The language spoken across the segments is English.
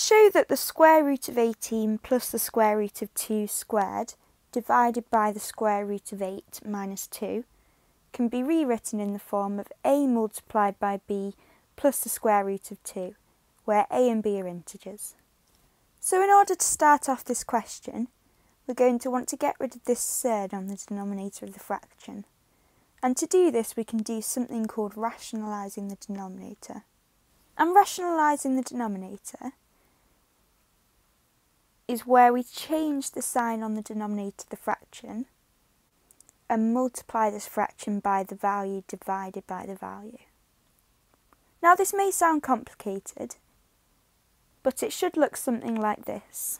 show that the square root of 18 plus the square root of 2 squared divided by the square root of 8 minus 2 can be rewritten in the form of a multiplied by b plus the square root of 2, where a and b are integers. So in order to start off this question, we're going to want to get rid of this surd on the denominator of the fraction. And to do this, we can do something called rationalising the denominator. And rationalising the denominator is where we change the sign on the denominator of the fraction and multiply this fraction by the value divided by the value. Now this may sound complicated, but it should look something like this.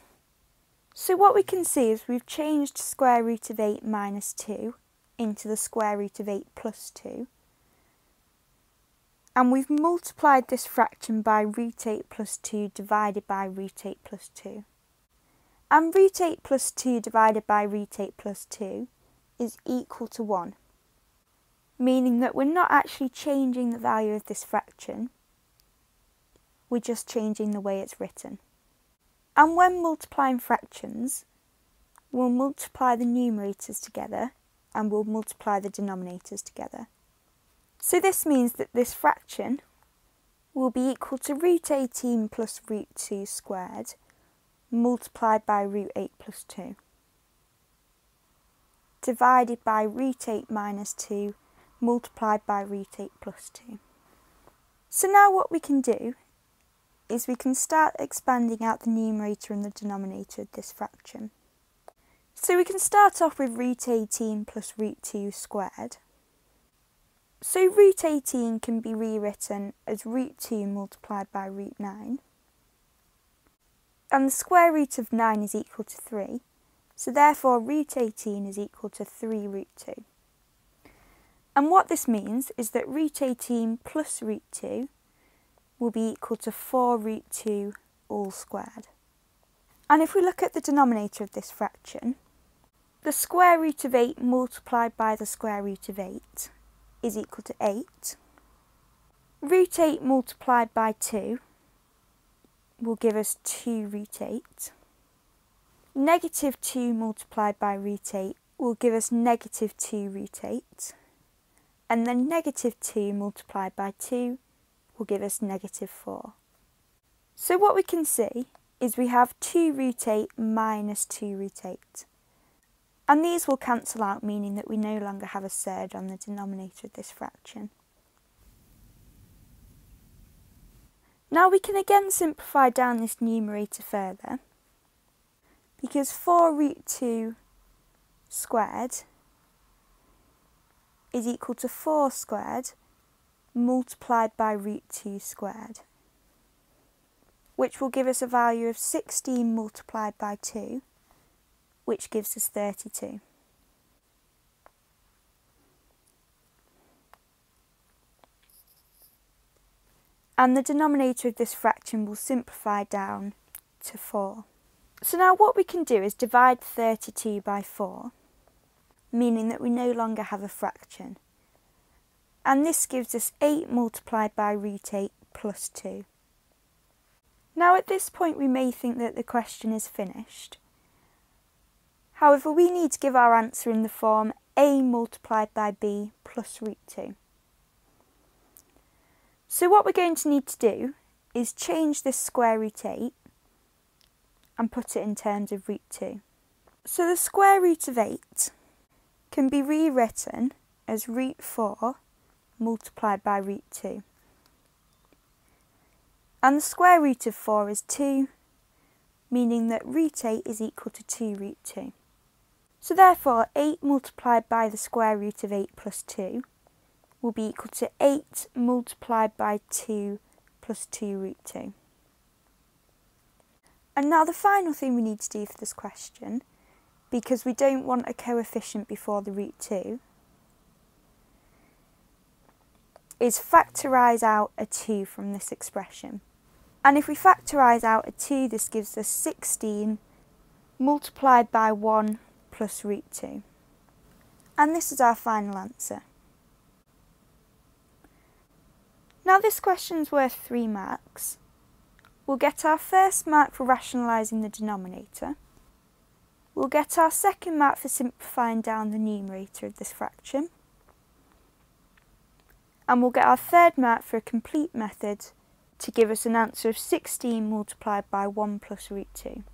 So what we can see is we've changed square root of 8 minus 2 into the square root of 8 plus 2. And we've multiplied this fraction by root 8 plus 2 divided by root 8 plus 2. And root 8 plus 2 divided by root 8 plus 2 is equal to 1, meaning that we're not actually changing the value of this fraction, we're just changing the way it's written. And when multiplying fractions, we'll multiply the numerators together and we'll multiply the denominators together. So this means that this fraction will be equal to root 18 plus root 2 squared multiplied by root 8 plus 2 divided by root 8 minus 2 multiplied by root 8 plus 2. So now what we can do is we can start expanding out the numerator and the denominator of this fraction. So we can start off with root 18 plus root 2 squared. So root 18 can be rewritten as root 2 multiplied by root 9. And the square root of 9 is equal to 3. So therefore root 18 is equal to 3 root 2. And what this means is that root 18 plus root 2 will be equal to 4 root 2 all squared. And if we look at the denominator of this fraction, the square root of 8 multiplied by the square root of 8 is equal to 8. Root 8 multiplied by 2 will give us 2 root 8. Negative 2 multiplied by root 8 will give us negative 2 root 8. And then negative 2 multiplied by 2 will give us negative 4. So what we can see is we have 2 root 8 minus 2 root 8. And these will cancel out, meaning that we no longer have a surd on the denominator of this fraction. Now we can again simplify down this numerator further, because 4 root 2 squared is equal to 4 squared multiplied by root 2 squared, which will give us a value of 16 multiplied by 2, which gives us 32. And the denominator of this fraction will simplify down to 4. So now what we can do is divide 32 by 4, meaning that we no longer have a fraction. And this gives us 8 multiplied by root 8 plus 2. Now at this point we may think that the question is finished. However, we need to give our answer in the form a multiplied by b plus root 2. So what we're going to need to do is change this square root 8 and put it in terms of root 2. So the square root of 8 can be rewritten as root 4 multiplied by root 2. And the square root of 4 is 2, meaning that root 8 is equal to 2 root 2. So therefore 8 multiplied by the square root of 8 plus 2 will be equal to 8 multiplied by 2 plus 2 root 2. And now the final thing we need to do for this question, because we don't want a coefficient before the root 2, is factorise out a 2 from this expression. And if we factorise out a 2, this gives us 16 multiplied by 1 plus root 2. And this is our final answer. Now this question's worth 3 marks, We'll get our first mark for rationalising the denominator. We'll get our second mark for simplifying down the numerator of this fraction. And we'll get our third mark for a complete method to give us an answer of 16 multiplied by 1 plus root 2.